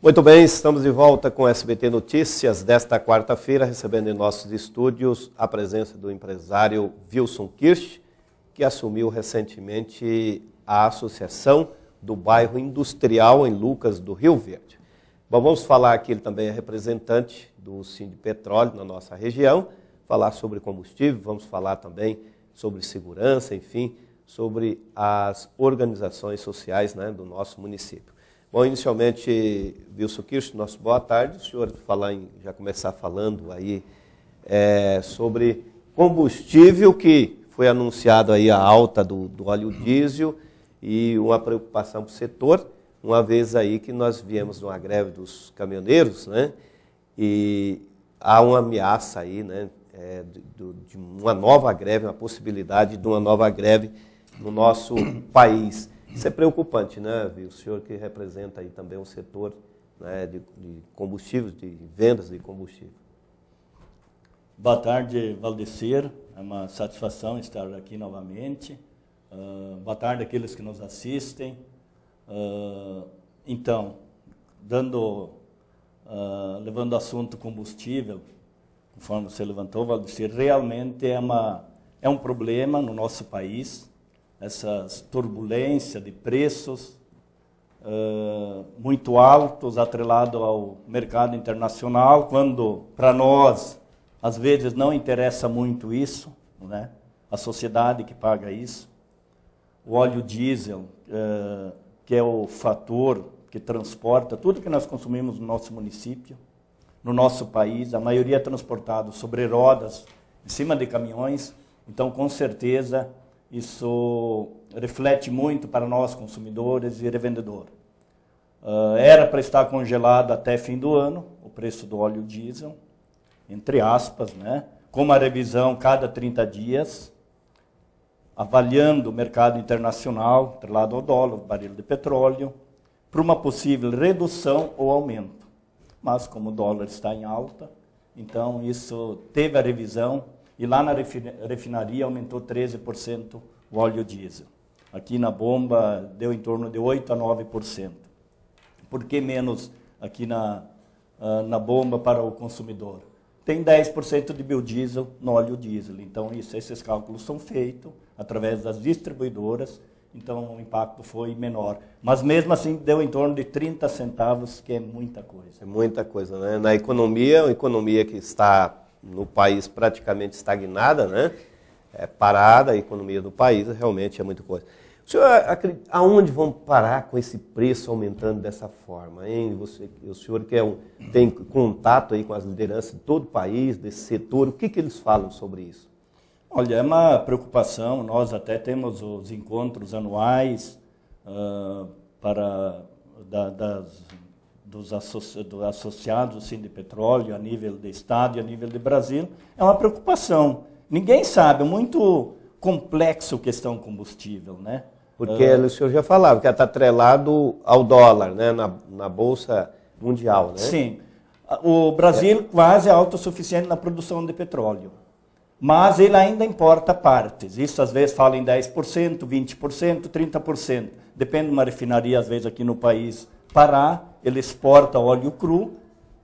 Muito bem, estamos de volta com o SBT Notícias desta quarta-feira, recebendo em nossos estúdios a presença do empresário Wilson Kirsch, que assumiu recentemente a Associação do Bairro Industrial em Lucas do Rio Verde. Bom, vamos falar aqui, ele também é representante do Sindipetróleo na nossa região, falar sobre combustível, vamos falar também sobre segurança, enfim, sobre as organizações sociais, né, do nosso município. Bom, inicialmente, Wilson Kirsch, nosso boa tarde. O senhor já começar falando aí sobre combustível, que foi anunciado aí a alta do óleo diesel e uma preocupação para o setor, uma vez aí que nós viemos numa greve dos caminhoneiros, né? E há uma ameaça aí, né, de uma nova greve, uma possibilidade de uma nova greve no nosso país. Isso é preocupante, né, o senhor que representa aí também um setor, né, de combustíveis, de vendas de combustível. Boa tarde, Valdecir. É uma satisfação estar aqui novamente. Boa tarde àqueles que nos assistem. Então, levando o assunto combustível, conforme você levantou, Valdecir, realmente é um problema no nosso país. Essas turbulências de preços muito altos, atrelado ao mercado internacional, quando para nós, às vezes, não interessa muito isso, né? A sociedade que paga isso. O óleo diesel, que é o fator que transporta tudo que nós consumimos no nosso município, no nosso país, a maioria é transportado sobre rodas, em cima de caminhões, então, com certeza, isso reflete muito para nós, consumidores e revendedores. Era para estar congelado até fim do ano, o preço do óleo diesel, entre aspas, né? Com uma revisão cada 30 dias, avaliando o mercado internacional, atrelado ao dólar, o barril de petróleo, para uma possível redução ou aumento. Mas como o dólar está em alta, então isso teve a revisão, e lá na refinaria aumentou 13% o óleo diesel. Aqui na bomba deu em torno de 8% a 9%. Por que menos aqui na bomba para o consumidor? Tem 10% de biodiesel no óleo diesel. Então esses cálculos são feitos através das distribuidoras, então o impacto foi menor. Mas mesmo assim deu em torno de 30 centavos, que é muita coisa. É muita coisa, né? Na economia, uma economia que está no país praticamente estagnada, né? Parada a economia do país, realmente é muita coisa. O senhor acredita, aonde vão parar com esse preço aumentando dessa forma, hein? O senhor que tem contato aí com as lideranças de todo o país, desse setor, o que eles falam sobre isso? Olha, é uma preocupação, nós até temos os encontros anuais dos associados do Sindipetróleo a nível de Estado e a nível de Brasil. É uma preocupação. Ninguém sabe, é muito complexo a questão combustível, né? Porque o senhor já falava que está atrelado ao dólar, né? Na Bolsa Mundial, né? Sim. O Brasil quase é autossuficiente na produção de petróleo. Mas ele ainda importa partes. Isso às vezes fala em 10%, 20%, 30%. Depende de uma refinaria, às vezes aqui no país, Pará, ele exporta óleo cru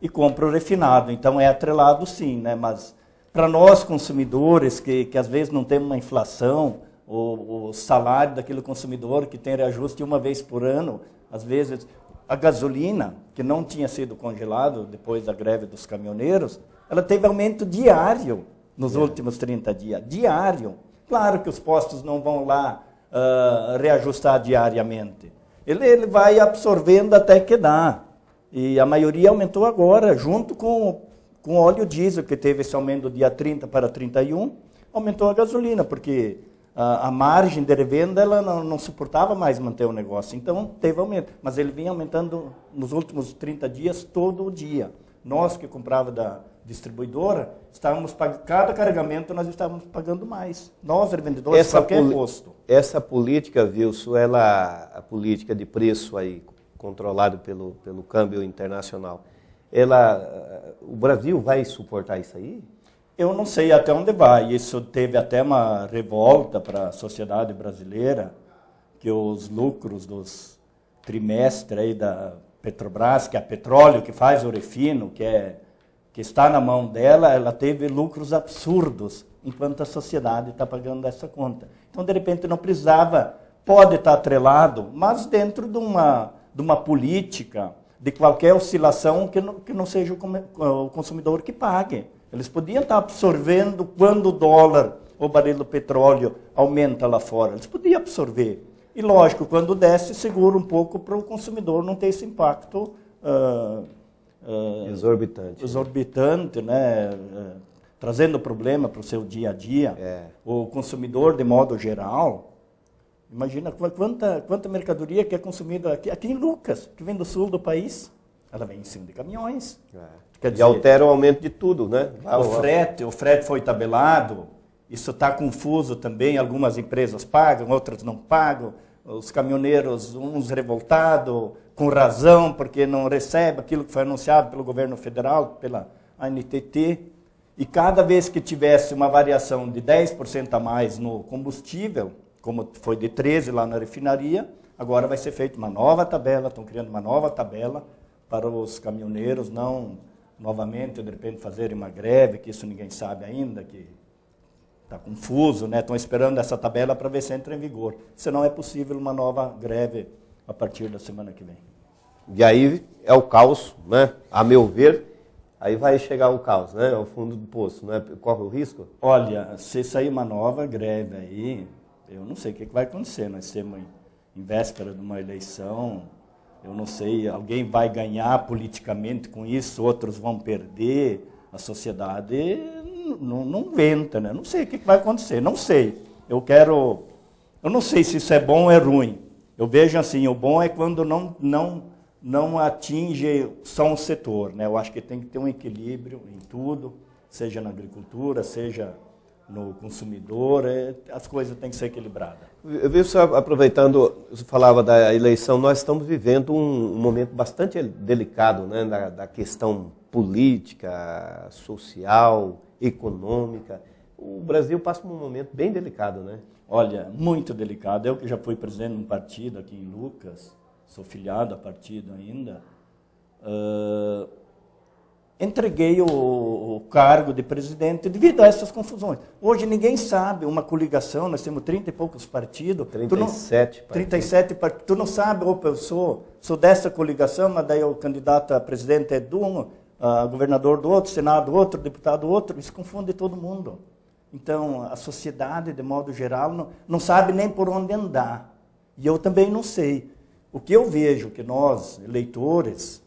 e compra o refinado. Então é atrelado sim, né? Mas para nós consumidores, que às vezes não temos uma inflação, o salário daquele consumidor que tem reajuste uma vez por ano, às vezes a gasolina, que não tinha sido congelado depois da greve dos caminhoneiros, ela teve aumento diário nos últimos 30 dias. Diário. Claro que os postos não vão lá reajustar diariamente. Ele vai absorvendo até que dá. E a maioria aumentou agora, junto com o óleo diesel, que teve esse aumento do dia 30 para 31, aumentou a gasolina, porque a margem de revenda ela não suportava mais manter o negócio. Então, teve aumento. Mas ele vinha aumentando nos últimos 30 dias, todo o dia. Nós que comprava da distribuidora, estávamos pagando, cada carregamento nós estávamos pagando mais. Nós, revendedores, qualquer posto. Essa política, Wilson, a política de preço aí, controlado pelo câmbio internacional, o Brasil vai suportar isso aí? Eu não sei até onde vai. Isso teve até uma revolta para a sociedade brasileira, que os lucros dos trimestres aí Petrobras, que é a Petróleo, que faz o refino, que está na mão dela, ela teve lucros absurdos, enquanto a sociedade está pagando essa conta. Então, de repente, não precisava, pode estar atrelado, mas dentro de uma política, de qualquer oscilação que não seja o consumidor que pague. Eles podiam estar absorvendo quando o dólar, o barril do petróleo aumenta lá fora. Eles podiam absorver. E, lógico, quando desce, segura um pouco para o consumidor não ter esse impacto exorbitante, né? Trazendo problema para o seu dia a dia. O consumidor, de modo geral, imagina quanta mercadoria que é consumida aqui em Lucas, que vem do sul do país. Ela vem em cima de caminhões. Quer dizer, e altera o aumento de tudo, né? O frete foi tabelado, isso está confuso também, algumas empresas pagam, outras não pagam, os caminhoneiros, uns revoltados, com razão, porque não recebem aquilo que foi anunciado pelo governo federal, pela ANTT, e cada vez que tivesse uma variação de 10% a mais no combustível, como foi de 13% lá na refinaria, agora vai ser feita uma nova tabela, estão criando uma nova tabela para os caminhoneiros não, novamente, de repente, fazerem uma greve, que isso ninguém sabe ainda, que está confuso, né? Estão esperando essa tabela para ver se entra em vigor. Senão é possível uma nova greve a partir da semana que vem. E aí é o caos, né? A meu ver, aí vai chegar o caos, né? Ao fundo do poço, né? Corre o risco? Olha, se sair uma nova greve aí, eu não sei o que vai acontecer. Nós estamos em véspera de uma eleição, eu não sei, alguém vai ganhar politicamente com isso, outros vão perder, a sociedade não inventa, né? Não sei o que vai acontecer, não sei. Eu não sei se isso é bom ou é ruim. Eu vejo assim, o bom é quando não atinge só um setor, né? Eu acho que tem que ter um equilíbrio em tudo, seja na agricultura, seja no consumidor, as coisas têm que ser equilibradas. Eu vi só, aproveitando, você falava da eleição, nós estamos vivendo um momento bastante delicado, né? Da questão política, social, econômica. O Brasil passa por um momento bem delicado, né? Olha, muito delicado. Eu que já fui presidente de um partido aqui em Lucas, sou filiado a partido ainda, entreguei o cargo de presidente devido a essas confusões. Hoje ninguém sabe, uma coligação, nós temos 30 e poucos partidos. 37 partidos. 37 partidos. Tu não sabe, opa, eu sou dessa coligação, mas daí o candidato a presidente é de um, governador do outro, senado outro, deputado outro, isso confunde todo mundo. Então, a sociedade, de modo geral, não sabe nem por onde andar. E eu também não sei. O que eu vejo que nós, eleitores,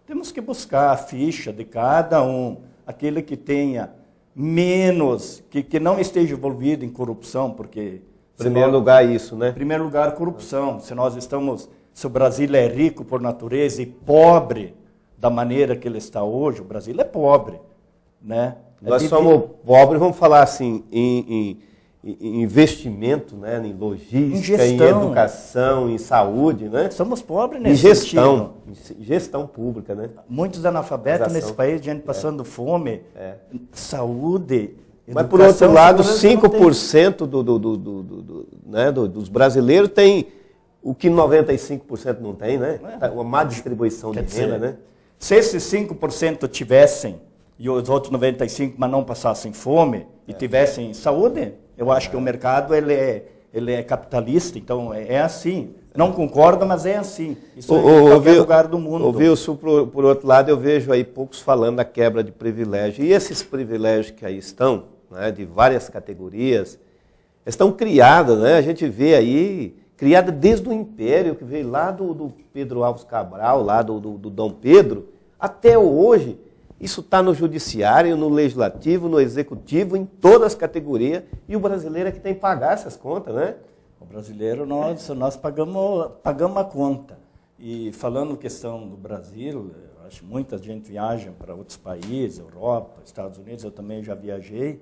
temos que buscar a ficha de cada um, aquele que tenha menos, que não esteja envolvido em corrupção, porque... Em primeiro lugar isso, né? Em primeiro lugar, corrupção. Se o Brasil é rico por natureza e pobre da maneira que ele está hoje, o Brasil é pobre, né? Nós somos pobres, vamos falar assim, em investimento, né, em logística, em educação, em saúde, né? Somos pobres nesse sentido. Em gestão pública, né? Muitos analfabetos nesse país, gente passando fome, saúde, mas, por outro lado, 5% dos brasileiros tem o que 95% não tem, né? Uma má distribuição de renda, né? Se esses 5% tivessem, e os outros 95%, mas não passassem fome, e tivessem saúde, eu acho que o mercado ele é capitalista, então é assim. Não concordo, mas é assim. Isso em qualquer lugar do mundo. Wilson, por outro lado, eu vejo aí poucos falando da quebra de privilégio. E esses privilégios que aí estão, né, de várias categorias, estão criadas, né? A gente vê aí, criada desde o Império, que veio lá do Pedro Álvares Cabral, lá do Dom Pedro, até hoje. Isso está no judiciário, no legislativo, no executivo, em todas as categorias, e o brasileiro é que tem que pagar essas contas, né? O brasileiro, nós pagamos a conta. E falando questão do Brasil, eu acho que muita gente viaja para outros países, Europa, Estados Unidos, eu também já viajei.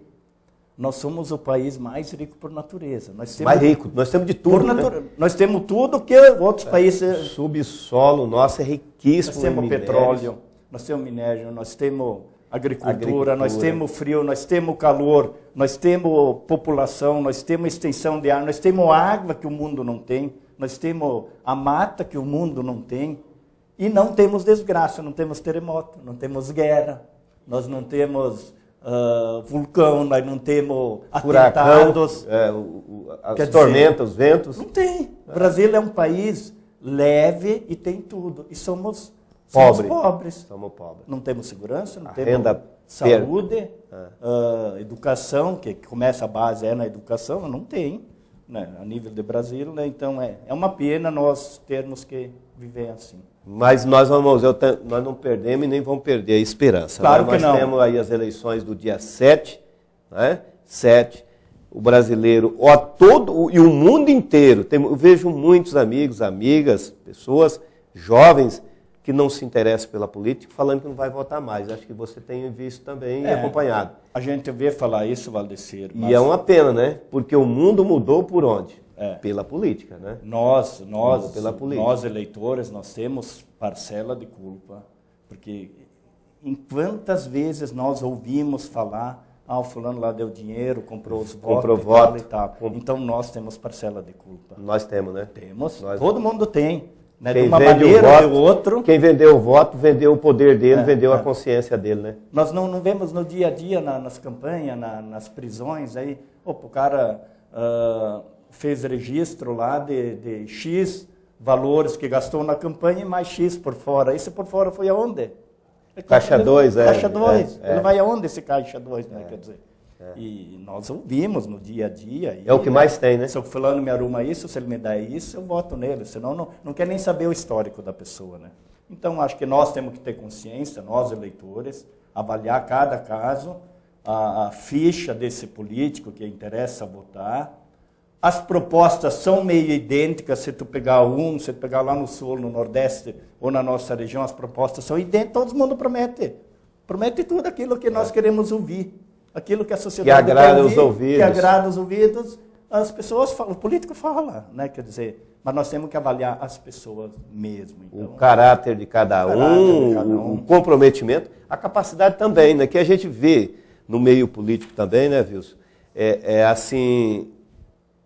Nós somos o país mais rico por natureza. Mais rico, nós temos de tudo, né? Nós temos tudo que outros países... O subsolo nosso é riquíssimo. Nós temos petróleo. Nós temos minério, nós temos agricultura, nós temos frio, nós temos calor, nós temos população, nós temos extensão de ar, nós temos água que o mundo não tem, nós temos a mata que o mundo não tem. E não temos desgraça, não temos terremoto, não temos guerra, nós não temos vulcão, nós não temos atentados. As tormentas, os ventos. Não tem. O Brasil é um país leve e tem tudo. E somos pobres. Somos pobres. Não temos segurança, não temos renda saúde, educação, que começa a base na educação, não tem, né, a nível de Brasil. Né, então é uma pena nós termos que viver assim. Mas nós não perdemos e nem vamos perder a esperança. Claro né? que não. Nós temos aí as eleições do dia 7, né? 7, o brasileiro, e o mundo inteiro, eu vejo muitos amigos, amigas, pessoas jovens que não se interessam pela política, falando que não vai votar mais. Acho que você tem visto também e acompanhado. A gente vê falar isso, Valdecir. E é uma pena, né? Porque o mundo mudou por onde? Pela política, né? Nós eleitores, nós temos parcela de culpa, porque em quantas vezes nós ouvimos falar, o fulano lá deu dinheiro, comprou os votos e tal. Então nós temos parcela de culpa. Nós temos, né? Temos, todo mundo tem. Né? De Quem uma vende maneira o voto, ou de outra. Quem vendeu o voto, vendeu o poder dele, vendeu a consciência dele, né? Nós não vemos no dia a dia, nas campanhas, nas prisões, aí, o cara fez registro lá de X valores que gastou na campanha e mais X por fora. Esse por fora foi aonde? Caixa 2, Caixa 2. Ele vai aonde esse Caixa 2, né? Quer dizer. E nós ouvimos no dia a dia. É o que mais tem, né? Se o fulano me arruma isso, se ele me dá isso, eu voto nele. Senão não quer nem saber o histórico da pessoa, né? Então, acho que nós temos que ter consciência, nós eleitores, avaliar cada caso, a ficha desse político que interessa votar. As propostas são meio idênticas, se tu pegar se tu pegar lá no sul, no nordeste ou na nossa região, as propostas são idênticas, todo mundo promete. Promete tudo aquilo que nós queremos ouvir. Aquilo que a sociedade que agrada os ouvidos. Que agrada os ouvidos, as pessoas falam, o político fala, né? Quer dizer, mas nós temos que avaliar as pessoas mesmo. Então, o caráter de cada um, o comprometimento, a capacidade também, né? Que a gente vê no meio político também, né, Wilson? Assim,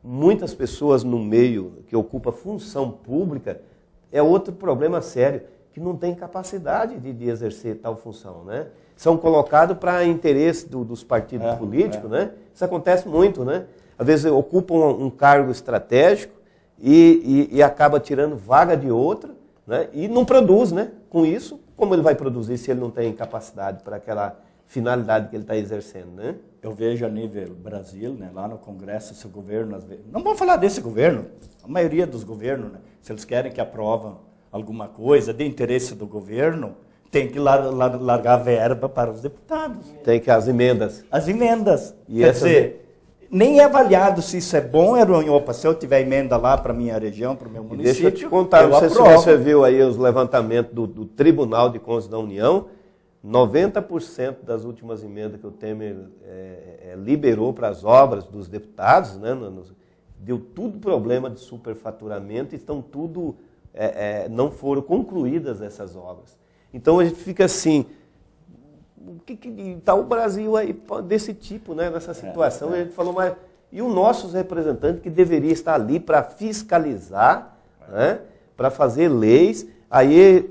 muitas pessoas no meio que ocupa função pública, é outro problema sério, que não tem capacidade de exercer tal função, né? São colocados para interesse dos partidos políticos, né? Isso acontece muito, né? Às vezes ocupam um cargo estratégico e acaba tirando vaga de outro, né? E não produz, né? Com isso, como ele vai produzir se ele não tem capacidade para aquela finalidade que ele está exercendo, né? Eu vejo a nível Brasil, né? Lá no Congresso, se o governo... Não vamos falar desse governo, a maioria dos governos, né? Se eles querem que aprovam alguma coisa de interesse do governo, tem que largar verba para os deputados. Tem que as emendas. As emendas. Quer dizer, nem é avaliado se isso é bom ou ruim. Opa, se eu tiver emenda lá para a minha região, para o meu município, deixa eu te contar, não sei se você viu aí os levantamentos do Tribunal de Contas da União, 90% das últimas emendas que o Temer liberou para as obras dos deputados, né, deu tudo problema de superfaturamento, estão tudo, não foram concluídas essas obras. Então a gente fica assim, está o Brasil aí desse tipo, né, nessa situação. A gente falou, mas e os nossos representantes que deveriam estar ali para fiscalizar, né, para fazer leis, aí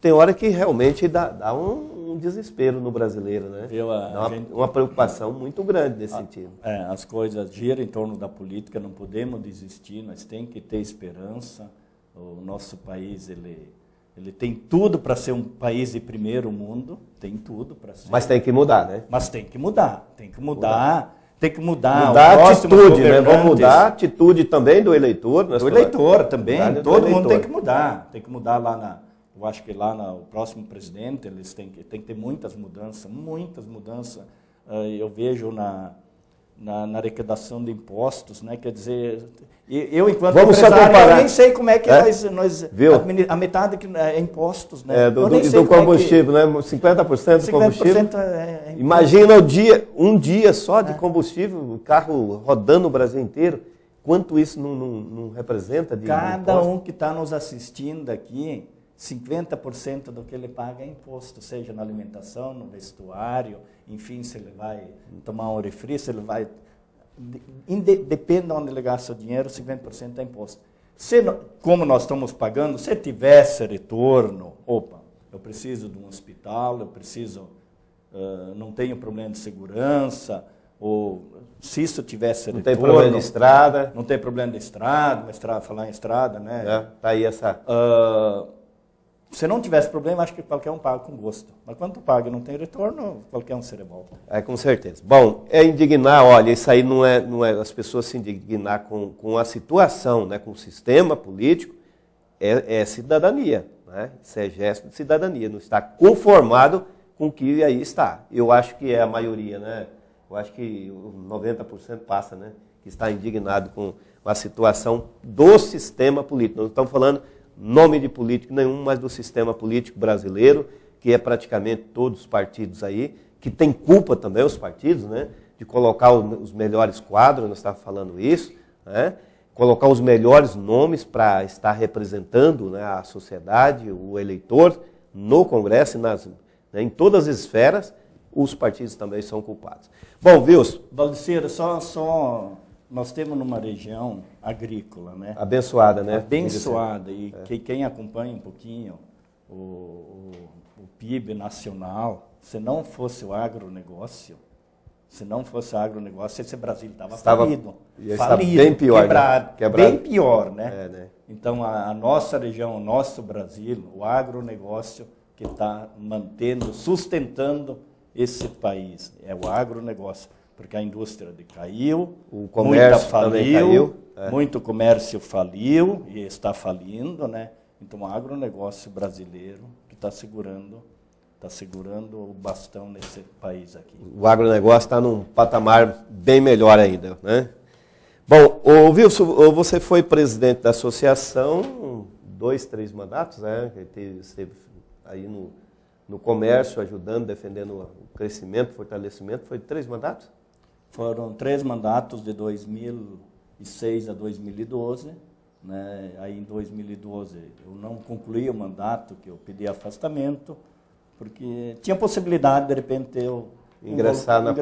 tem hora que realmente dá um desespero no brasileiro, né? Dá uma preocupação muito grande nesse sentido. As coisas giram em torno da política, não podemos desistir, nós temos que ter esperança. O nosso país, ele tem tudo para ser um país de primeiro mundo, tem tudo para ser. Mas tem que mudar, né? Mas tem que mudar. Tem que mudar a atitude, né? Vamos mudar a atitude também do eleitor. Do eleitor também, todo mundo tem que mudar. Tem que mudar lá eu acho que lá o próximo presidente, eles têm que ter muitas mudanças. Eu vejo na arrecadação de impostos, né? Quer dizer, eu enquanto empresário, eu nem sei como é que nós a metade que é impostos, né? Do combustível, né? 50% do combustível. Imagina um dia só de combustível, o carro rodando o Brasil inteiro. Quanto isso não representa de Cada um que está nos assistindo aqui, 50% do que ele paga é imposto, seja na alimentação, no vestuário, enfim, se ele vai tomar um refri, se ele vai... Depende de onde ele gasta o dinheiro, 50% é imposto. como nós estamos pagando, se tivesse retorno, opa, eu preciso de um hospital, eu preciso, não tenho problema de segurança, ou se isso tivesse retorno... Não tem problema de estrada. Não tem problema de estrada, falar em estrada, né? Tá aí essa... Se não tivesse problema, acho que qualquer um paga com gosto. Mas quando tu paga e não tem retorno, qualquer um se revolta. Com certeza. Bom, indignar, olha, isso aí não é as pessoas se indignar com a situação, né, com o sistema político, é cidadania, né? Isso é gesto de cidadania, não está conformado com o que aí está. Eu acho que é a maioria, né? Eu acho que 90% passa, né? Que está indignado com a situação do sistema político. Não estamos falando nome de político nenhum, mas do sistema político brasileiro, que é praticamente todos os partidos aí, que tem culpa também, os partidos, né, de colocar os melhores quadros, nós estávamos falando isso, né, colocar os melhores nomes para estar representando, né, a sociedade, o eleitor, no Congresso, em todas as esferas, os partidos também são culpados. Bom, Wilson. Valdeceira, nós temos numa região agrícola, né? Abençoada, né? Abençoada. E quem acompanha um pouquinho o PIB nacional, se não fosse o agronegócio, esse Brasil estava falido. Bem pior, quebrado. Bem pior, né? Né? Então, a nossa região, o nosso Brasil, o agronegócio que está sustentando esse país, é o agronegócio. Porque a indústria decaiu, o comércio também caiu. Muito comércio faliu e está falindo, né? Então, o agronegócio brasileiro que está segurando o bastão nesse país aqui. O agronegócio está num patamar bem melhor ainda, né? Bom, Wilson, você foi presidente da associação 2, 3 mandatos, né? Esteve aí no comércio, ajudando, defendendo o crescimento, fortalecimento. Foi 3 mandatos? Foram 3 mandatos de 2006 a 2012. Né? Aí em 2012 eu não concluí o mandato, que eu pedi afastamento, porque tinha possibilidade de repente eu ingressar na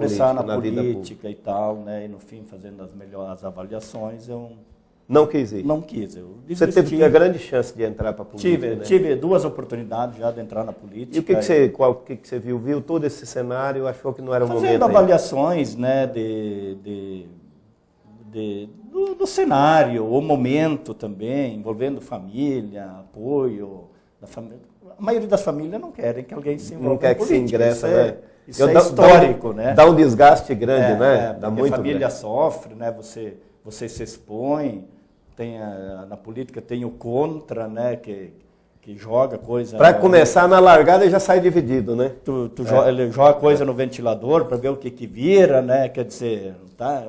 política e tal, né? E no fim, fazendo as melhores avaliações, eu não quis ir. Não quis. Você teve a grande chance de entrar para a política, né? Tive 2 oportunidades já de entrar na política. E o que você viu? Viu todo esse cenário, achou que não era o momento? Fazendo avaliações, né, do cenário, o momento também, envolvendo família, apoio da família. A maioria das famílias não querem que alguém se envolva. Não quer que se ingresse, né? Isso é histórico, né? Dá um desgaste grande, né? Dá muito. A família sofre, né? Você se expõe. Na política tem o contra, né? Que joga coisa... Para começar, na largada ele já sai dividido, né? Ele joga coisa no ventilador para ver o que vira, né? Quer dizer,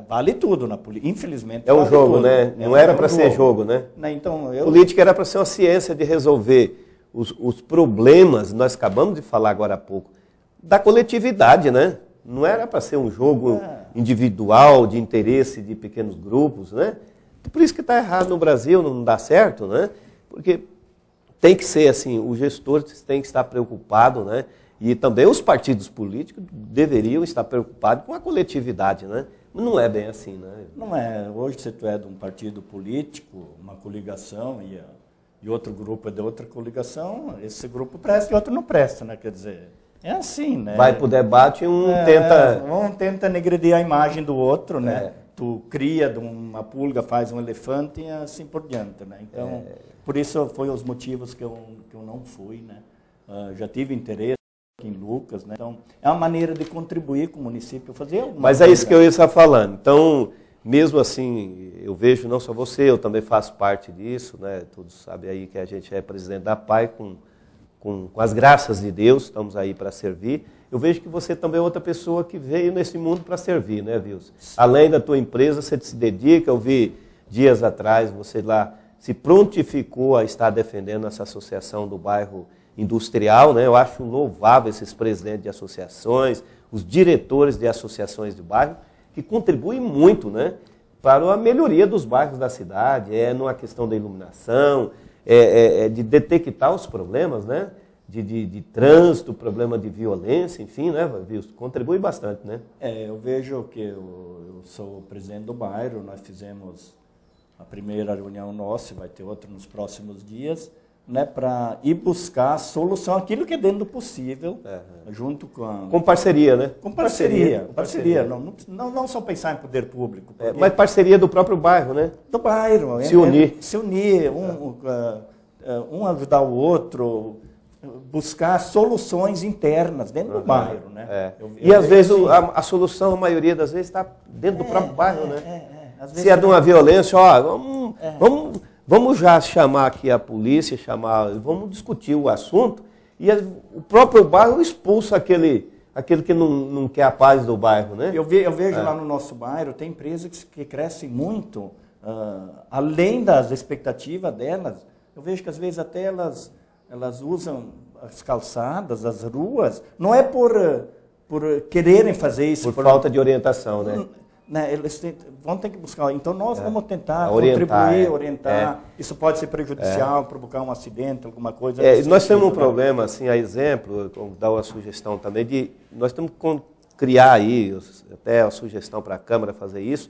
vale tudo na política. Infelizmente, é um jogo, tudo, né? Não era para ser jogo, né? Então, Política era para ser uma ciência de resolver os problemas, nós acabamos de falar agora há pouco, da coletividade, né? Não era para ser um jogo individual, de interesse de pequenos grupos, né? Por isso que está errado no Brasil, não dá certo, né? Porque tem que ser assim, o gestor tem que estar preocupado, né? E também os partidos políticos deveriam estar preocupados com a coletividade, né? Não é bem assim, né? Não é. Hoje, se tu é de um partido político, uma coligação, e outro grupo é de outra coligação, esse grupo presta e outro não presta, né? Quer dizer, é assim, né? Vai pro debate e um tenta negredir a imagem do outro, né? Tu cria de uma pulga, faz um elefante e assim por diante, né? Então, por isso foi os motivos que eu não fui, né? Já tive interesse em Lucas, né? Então, é uma maneira de contribuir com o município, fazer alguma Mas coisa. É isso que eu ia estar falando. Então, mesmo assim, eu vejo não só você, eu também faço parte disso, né? Todos sabem aí que a gente é presidente da PAI, com as graças de Deus, estamos aí para servir. Eu vejo que você também é outra pessoa que veio nesse mundo para servir, né, Wilson? Além da tua empresa, você se dedica. Eu vi dias atrás, você lá se prontificou a estar defendendo essa associação do bairro industrial, né? Eu acho louvável esses presidentes de associações, os diretores de associações de bairro, que contribuem muito, né, para a melhoria dos bairros da cidade, numa questão da iluminação, de detectar os problemas, né? De trânsito, problema de violência, enfim, né, Wilson? Contribui bastante, né? Eu vejo que eu sou o presidente do bairro, nós fizemos a primeira reunião nossa, vai ter outra nos próximos dias, né, para ir buscar a solução, aquilo que é dentro do possível, junto com parceria, né? Com parceria. Não só pensar em poder público. Mas parceria do próprio bairro, né? Do bairro. Se unir. Se unir, um ajudar o outro, buscar soluções internas dentro do bairro, né? E às vezes a solução, a maioria das vezes, está dentro do próprio bairro, né? Se é de uma violência, vamos já chamar aqui a polícia, vamos discutir o assunto, e o próprio bairro expulsa aquele que não quer a paz do bairro, né? Eu vejo lá no nosso bairro, tem empresas que crescem muito, além das expectativas delas. Eu vejo que às vezes até elas usam as calçadas, as ruas, não é por quererem fazer isso. Por falta de orientação, né? Eles vão ter que buscar. Então nós vamos tentar orientar, orientar. Isso pode ser prejudicial, provocar um acidente, alguma coisa. Nós temos um problema, assim, a exemplo, vou dar uma sugestão também, nós temos que criar aí, até a sugestão para a Câmara fazer isso,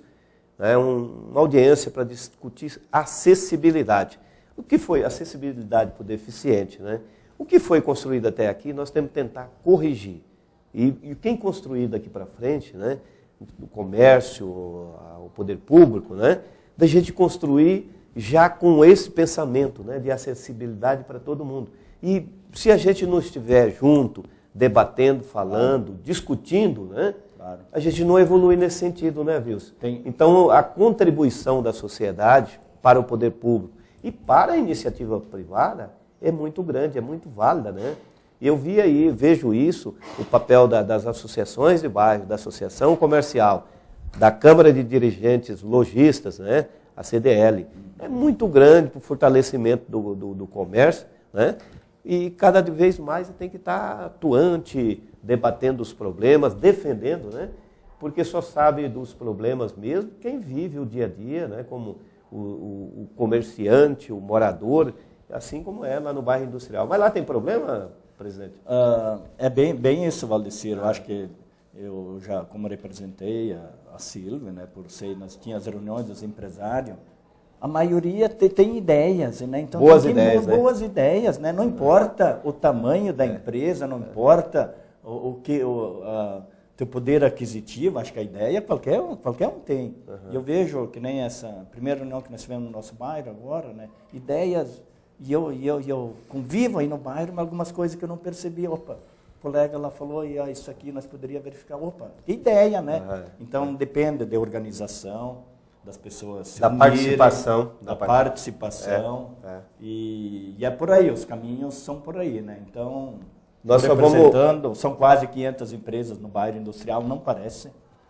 né, uma audiência para discutir acessibilidade. O que foi acessibilidade para o deficiente, né? O que foi construído até aqui, nós temos que tentar corrigir. E quem construir daqui para frente, né? O comércio, o poder público, né? Da gente construir já com esse pensamento, né? De acessibilidade para todo mundo. E se a gente não estiver junto, debatendo, falando, discutindo, né? Claro. A gente não evolui nesse sentido, né, Wilson? Então, a contribuição da sociedade para o poder público e para a iniciativa privada é muito grande, é muito válida, né? E eu vejo isso, o papel das associações de bairro, da associação comercial, da Câmara de Dirigentes Lojistas, né? A CDL, é muito grande para o fortalecimento do comércio, né? E cada vez mais tem que estar atuante, debatendo os problemas, defendendo, né? Porque só sabe dos problemas mesmo quem vive o dia a dia, né? Como o comerciante, o morador, assim como é lá no bairro industrial. Mas lá tem problema, presidente? É bem isso, Valdecir. Eu acho que eu já, como representei a Silvia, né, nós tínhamos as reuniões dos empresários, a maioria tem ideias, né? Então, boas ideias, boas ideias, né? Não importa o tamanho da empresa, não importa teu poder aquisitivo, acho que a ideia qualquer um tem. E eu vejo que nem essa primeira reunião que nós tivemos no nosso bairro agora, né? Ideias, e eu convivo aí no bairro, mas algumas coisas que eu não percebi. Opa, o colega lá falou, isso aqui nós poderíamos verificar. Opa, que ideia, né? Então depende da organização, das pessoas se unirem, participação. Da participação. E é por aí, os caminhos são por aí, né? Então, nós são quase 500 empresas no bairro industrial, não parece,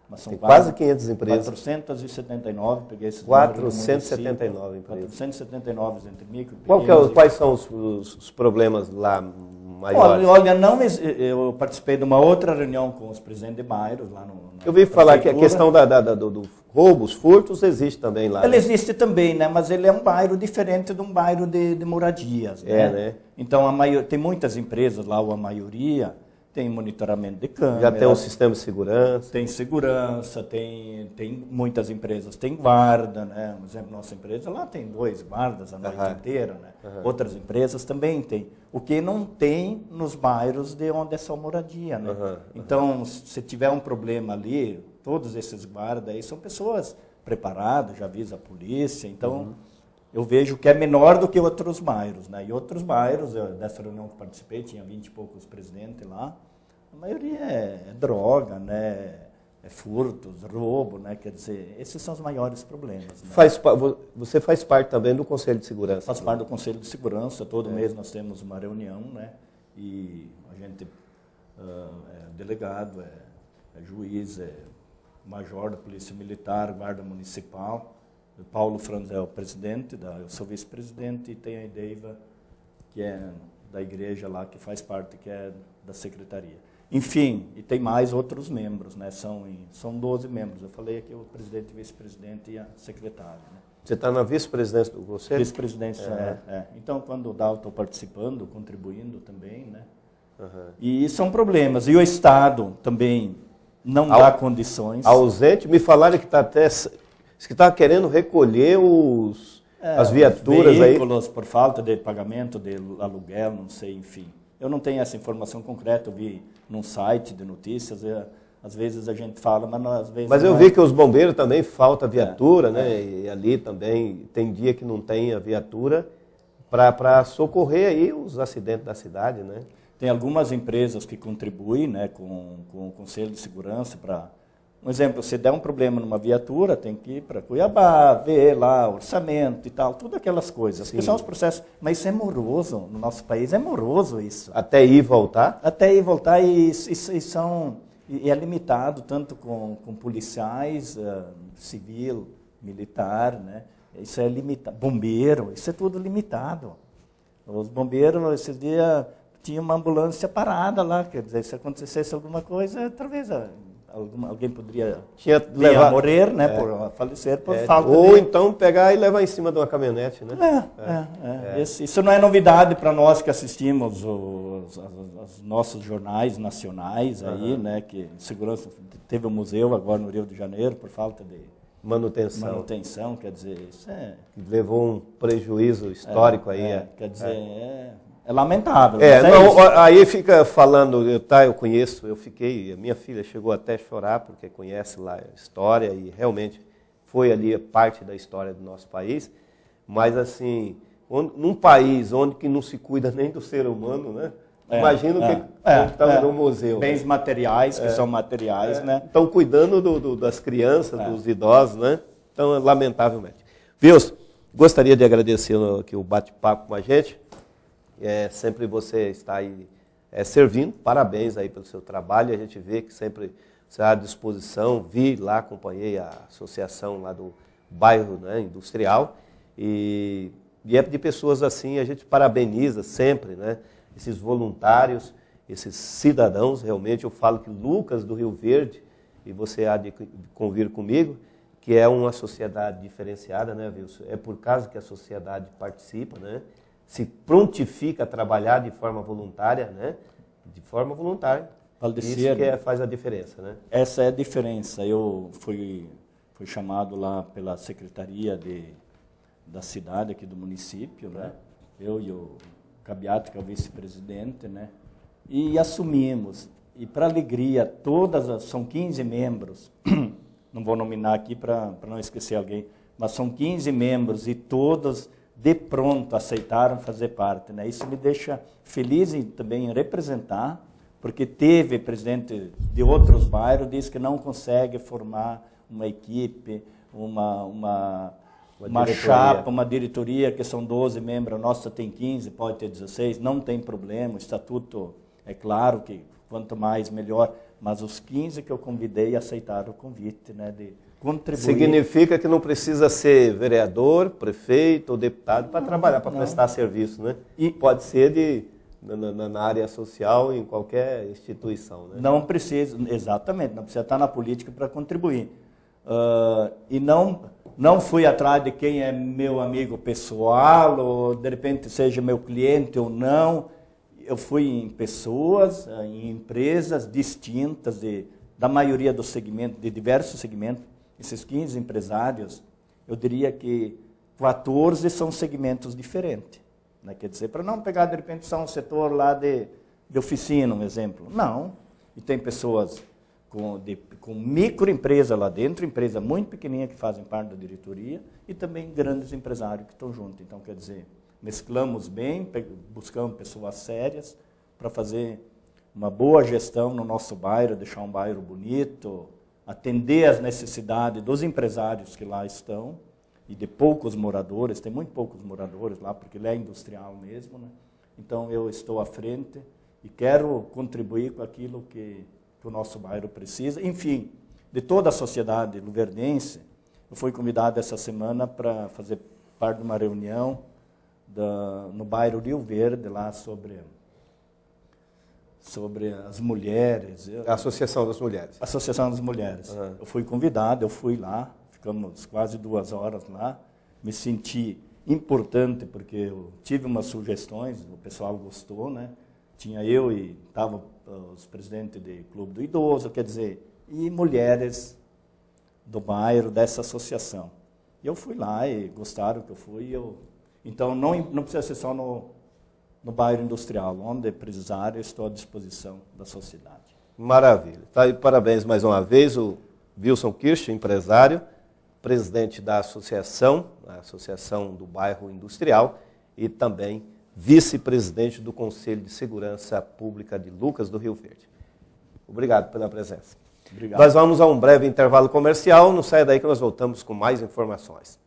mas são quase 500 empresas. 479, peguei esses 479 empresas. 479 entre micro e pequenos. Quais são os problemas lá maiores? Olha, eu participei de uma outra reunião com os presidentes de bairros lá no eu ouvi falar que a questão do roubos, furtos, existe também lá. Ele existe também, né? Mas ele é um bairro diferente de um bairro de moradias. Né? Então, tem muitas empresas lá, ou a maioria, tem monitoramento de câmeras. Já tem um sistema de segurança. Tem segurança, tem muitas empresas, tem guarda, né? Por exemplo, nossa empresa lá tem 2 guardas a noite inteira, né? Outras empresas também têm. O que não tem nos bairros de onde é só moradia, né? Então, se tiver um problema ali, todos esses guardas aí são pessoas preparadas, já avisa a polícia, então eu vejo que é menor do que outros bairros, né? E outros bairros, dessa reunião que participei, tinha 20 e poucos presidentes lá, a maioria é droga, né? É furtos, roubo, né? Quer dizer, esses são os maiores problemas. Né? Você faz parte também do Conselho de Segurança? Faço parte do Conselho de Segurança, todo mês nós temos uma reunião, né? E a gente é delegado, é juiz, é major da Polícia Militar, Guarda Municipal. O Paulo Franz é o presidente, eu sou vice-presidente, e tem a Ideiva, que é da igreja lá, que faz parte, que é da secretaria. Enfim, e tem mais outros membros, né? São 12 membros. Eu falei aqui o presidente, vice-presidente e a secretária. Né? Você está na vice-presidência do Conselho? Vice-presidência, Então, quando dá, eu estou participando, contribuindo também, né? E são problemas. E o Estado também não dá condições. Ausente, me falaram que está até Diz que está querendo recolher as viaturas veículos por falta de pagamento de aluguel, não sei, enfim. Eu não tenho essa informação concreta, eu vi num site de notícias, às vezes a gente fala, mas não, às vezes... Mas eu vi que os bombeiros também falta viatura, né? E ali também tem dia que não tem a viatura para socorrer aí os acidentes da cidade, né? Tem algumas empresas que contribuem, né, com o Conselho de Segurança para... Um exemplo, se der um problema numa viatura, tem que ir para Cuiabá, ver lá orçamento e tal, tudo aquelas coisas. Que são os processos. Mas isso é moroso, no nosso país é moroso isso. Até ir e voltar? Até ir e voltar e é limitado tanto com policiais, civil, militar, né? Isso é limitado. Bombeiro, isso é tudo limitado. Os bombeiros, esses dias, tinha uma ambulância parada lá, quer dizer, se acontecesse alguma coisa, talvez alguém poderia morrer, né, por falecer por falta ou então pegar e levar em cima de uma caminhonete, né? Isso não é novidade para nós que assistimos os nossos jornais nacionais aí, né, que segurança teve um museu agora no Rio de Janeiro por falta de manutenção, quer dizer, isso levou um prejuízo histórico aí. Quer dizer, é lamentável. Aí fica falando, eu conheço, a minha filha chegou até a chorar porque conhece lá a história e realmente foi ali parte da história do nosso país, mas assim, num país onde que não se cuida nem do ser humano, né? Imagina o que estava no museu. Bens materiais, que são materiais, né? Estão cuidando das crianças, dos idosos, né? Então, lamentavelmente. Wilson, gostaria de agradecer aqui o bate-papo com a gente. Sempre você está aí servindo. Parabéns aí pelo seu trabalho. A gente vê que sempre você está à disposição. Vi lá, acompanhei a associação lá do bairro, né, industrial. E é de pessoas assim, a gente parabeniza sempre, né? Esses voluntários, esses cidadãos, realmente. Eu falo que Lucas do Rio Verde, e você há de convir comigo, que é uma sociedade diferenciada, né, Wilson? É por causa que a sociedade participa, né? Se prontifica a trabalhar de forma voluntária, né? De forma voluntária. Isso que faz a diferença, né? Essa é a diferença. Eu fui chamado lá pela secretaria da cidade aqui do município, né? Eu e o Cabiato, que é o vice-presidente, né? E assumimos. E para alegria, são 15 membros, não vou nominar aqui para não esquecer alguém, mas são 15 membros e todos de pronto aceitaram fazer parte, né? Isso me deixa feliz também em representar, porque teve presidente de outros bairros, diz que não consegue formar uma equipe, uma chapa, uma diretoria, que são 12 membros, a nossa tem 15, pode ter 16, não tem problema, o estatuto é claro que quanto mais melhor, mas os 15 que eu convidei aceitaram o convite, né, de contribuir. Significa que não precisa ser vereador, prefeito ou deputado para trabalhar, para prestar serviço, né? E pode ser na área social, em qualquer instituição, né? Não precisa, exatamente, não precisa estar na política para contribuir. E não fui atrás de quem é meu amigo pessoal, ou de repente seja meu cliente ou não. Eu fui em pessoas, em empresas distintas, da maioria dos segmentos, de diversos segmentos. Esses 15 empresários, eu diria que 14 são segmentos diferentes. Né? Quer dizer, para não pegar de repente só um setor lá de oficina, um exemplo. Não. E tem pessoas com microempresa lá dentro, empresa muito pequenininha que fazem parte da diretoria, e também grandes empresários que estão juntos. Então, quer dizer, mesclamos bem, buscamos pessoas sérias para fazer uma boa gestão no nosso bairro, deixar um bairro bonito, atender às necessidades dos empresários que lá estão, e de poucos moradores, tem muito poucos moradores lá, porque ele é industrial mesmo, né? Então, eu estou à frente e quero contribuir com aquilo que o nosso bairro precisa. Enfim, de toda a sociedade luverdense, eu fui convidado essa semana para fazer parte de uma reunião no bairro Rio Verde, lá sobre as mulheres. A Associação das Mulheres. Associação das Mulheres. Uhum. Eu fui convidado, eu fui lá, ficamos quase 2 horas lá, me senti importante, porque eu tive umas sugestões, o pessoal gostou, né? Tinha eu e estava os presidentes do Clube do Idoso, quer dizer, e mulheres do bairro, dessa associação. E eu fui lá e gostaram que eu fui. Então, não precisa ser só no bairro industrial. Onde precisar, eu estou à disposição da sociedade. Maravilha. Tá aí, parabéns mais uma vez, o Wilson Kirsch, empresário, presidente da associação, a Associação do Bairro Industrial, e também vice-presidente do Conselho de Segurança Pública de Lucas do Rio Verde. Obrigado pela presença. Obrigado. Nós vamos a um breve intervalo comercial, não saia daí que nós voltamos com mais informações.